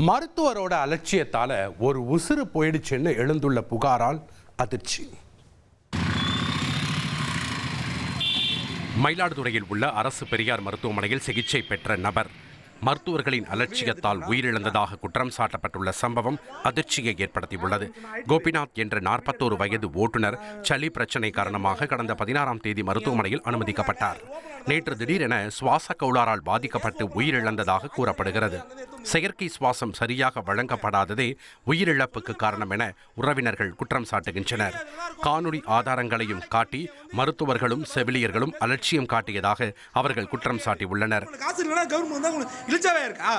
மருத்துவரோட அலட்சியத்தால ஒரு உசுறு போயிடுச்சுன்னு எழுந்துள்ள புகாரால் அதிர்ச்சி. மயிலாடுதுறையில் உள்ள அரசு பெரியார் மருத்துவமனையில் சிகிச்சை பெற்ற நபர் மருத்துவர்களின் அலட்சியத்தால் உயிரிழந்ததாக குற்றம் சாட்டப்பட்டுள்ள சம்பவம் அதிர்ச்சியை ஏற்படுத்தியுள்ளது. கோபிநாத் என்ற 41 வயது ஓட்டுநர் சளி பிரச்சினை காரணமாக கடந்த 16ஆம் தேதி மருத்துவமனையில் அனுமதிக்கப்பட்டார். நேற்று திடீரென சுவாச கோளாறால் பாதிக்கப்பட்டு உயிரிழந்ததாக கூறப்படுகிறது. செயற்கை சுவாசம் சரியாக வழங்கப்படாததே உயிரிழப்புக்கு காரணம் என உறவினர்கள் குற்றம் சாட்டுகின்றனர். காணொலி ஆதாரங்களையும் காட்டி மருத்துவர்களும் செவிலியர்களும் அலட்சியம் காட்டியதாக அவர்கள் குற்றம் சாட்டியுள்ளனர். இழுச்சாவே இருக்கா?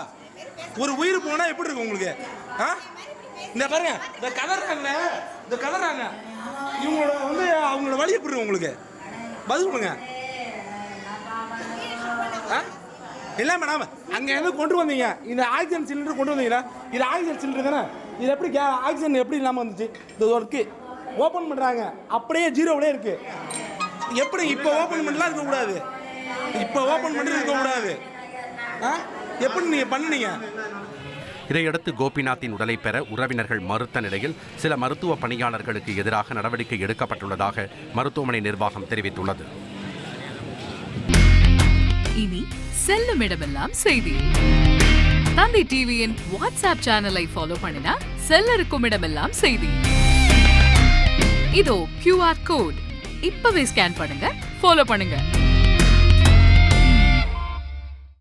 ஒரு உயிர் போனா எப்படி இருக்கும் உங்களுக்கு? இந்த பாருங்க, இந்த கதறாங்க இவங்களோட அவங்களோட வழி எப்படி இருக்கும் உங்களுக்கு? பதில் கொடுங்க. இல்லை மேடம், அங்கே எது கொண்டு வந்தீங்க? இந்த ஆக்சிஜன் சிலிண்டர் கொண்டு வந்தீங்களா? இது ஆக்சிஜன் சிலிண்டர் தானே? இது எப்படி ஆக்சிஜன் எப்படி இல்லாமல் வந்துச்சு? இந்த ஒர்க்கு ஓப்பன் பண்ணுறாங்க, அப்படியே ஜீரோவிலே இருக்கு. எப்படி இப்போ ஓப்பன் பண்ணலாம் இருக்கக்கூடாது? இப்போ ஓப்பன் பண்ணி இருக்கக்கூடாது. எப்படி நீங்க பண்ணீங்க? இதையடுத்து கோபிநாத்தின் உடலை பெற உறவினர்கள் மறுத்த நிலையில் சில மருத்துவ பணியாளர்களுக்கு எதிராக நடவடிக்கை எடுக்கப்பட்டுள்ளதாக மருத்துவமனை நிர்வாகம் தெரிவித்துள்ளது. இனி செல்லும் இடமெல்லாம் செய்தி. தந்தி டிவியின் வாட்ஸ்அப் சேனலை ஃபாலோ பண்ணினா செல்ல இருக்கும் இடமெல்லாம் செய்தி. இதோ QR கோட் இப்பவே ஸ்கேன் பண்ணுங்க, ஃபாலோ பண்ணுங்க.